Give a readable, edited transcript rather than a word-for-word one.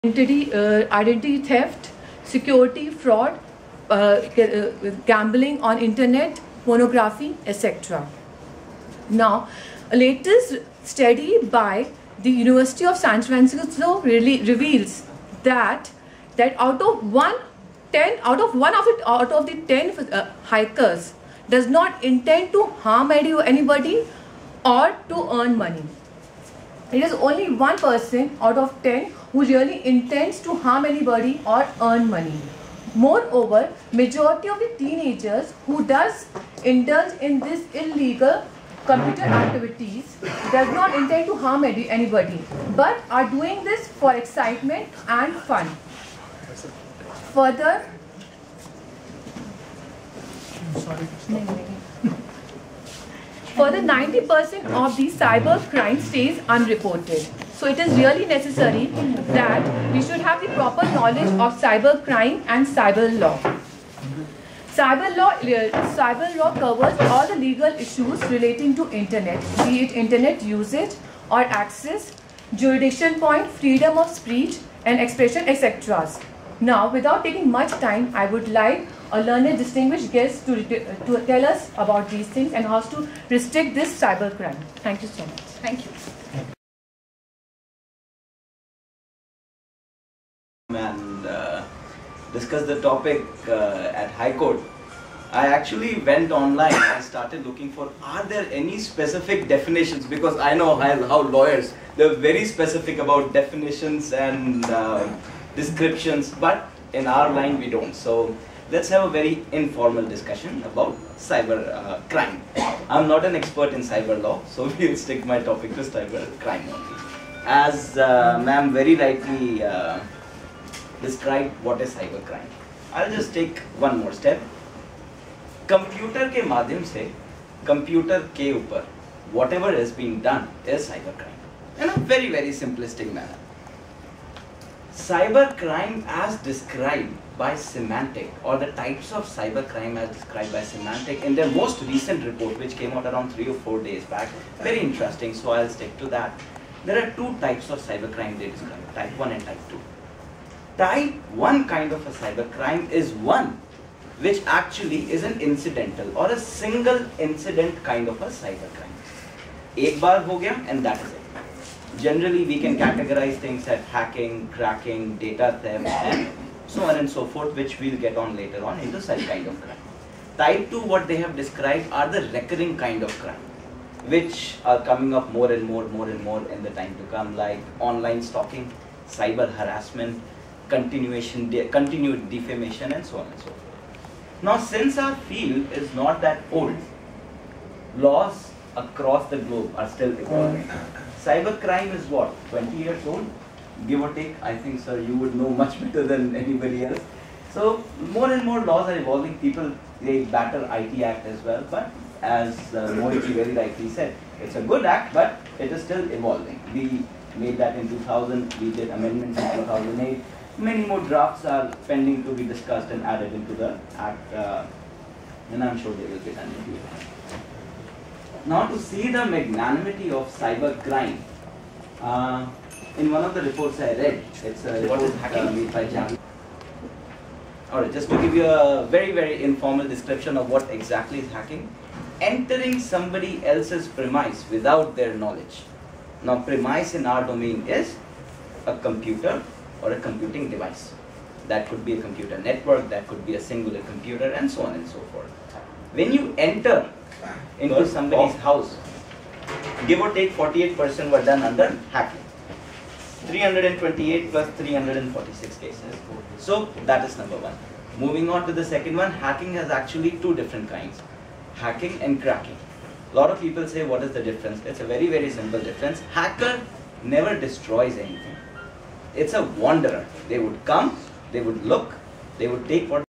identity theft, security fraud, gambling on internet, pornography, etc. Now, a latest study by the University of San Francisco really reveals that out of the 10 hikers does not intend to harm anybody or to earn money. It is only 1% out of 10 who really intends to harm anybody or earn money. Moreover, majority of the teenagers who does indulge in this illegal computer activities does not intend to harm anybody, but are doing this for excitement and fun. Further, Further, 90% of these cyber crime stays unreported. So it is really necessary that we should have the proper knowledge of cyber crime and cyber law. Cyber law covers all the legal issues relating to internet, be it internet usage or access, jurisdiction point, freedom of speech and expression, etc. Now, without taking much time, I would like a learned, distinguished guest to tell us about these things and how to restrict this cyber crime. Thank you so much. Thank you. And discuss the topic at High Court. I actually went online and I started looking for, are there any specific definitions, because I know how lawyers, they're very specific about definitions and descriptions, but in our line we don't. So let's have a very informal discussion about cyber crime. I'm not an expert in cyber law, so we'll stick my topic to cyber crime only. As ma'am very rightly described what is cyber crime. I'll just take one more step. Computer के माध्यम से computer के ऊपर whatever is being done is cyber crime in a very simplistic manner. Cyber crime as described by Symantec, or the types of cyber crime as described by Symantec in their most recent report, which came out around 3 or 4 days back. Very interesting, so I'll stick to that. There are two types of cyber crime they describe, type 1 and type 2. Type 1 kind of a cyber crime is one which actually is an incidental or a single incident kind of a cyber crime. एक बार हो गया and that is it. Generally we can categorize things as hacking, cracking, data theft and so on and so forth, which we'll get on later on into such kind of crime. Type 2, what they have described are the recurring kind of crime, which are coming up more and more in the time to come, like online stalking, cyber harassment, continued defamation and so on and so forth. Now, since our field is not that old, laws across the globe are still evolving. Cyber crime is what, 20 years old? Give or take. I think, sir, you would know much better than anybody else. So, more and more laws are evolving. People, they batter IT Act as well, but as Mohiti very rightly said, it's a good act, but it is still evolving. We made that in 2000, we did amendments in 2008. Many more drafts are pending to be discussed and added into the act, and I'm sure they will be done in due time. Now, to see the magnanimity of cyber crime, in one of the reports I read, it's a report made by Jam. Alright, just to give you a very informal description of what exactly is hacking. Entering somebody else's premise without their knowledge. Now, premise in our domain is a computer or a computing device. That could be a computer network, that could be a singular computer, and so on and so forth. When you enter into somebody's house, give or take 48% were done under hacking. 328 plus 346 cases. So that is number one. Moving on to the second one, hacking has actually two different kinds. Hacking and cracking. A lot of people say, what is the difference? It's a very simple difference. Hacker never destroys anything. It's a wanderer. They would come, they would look, they would take what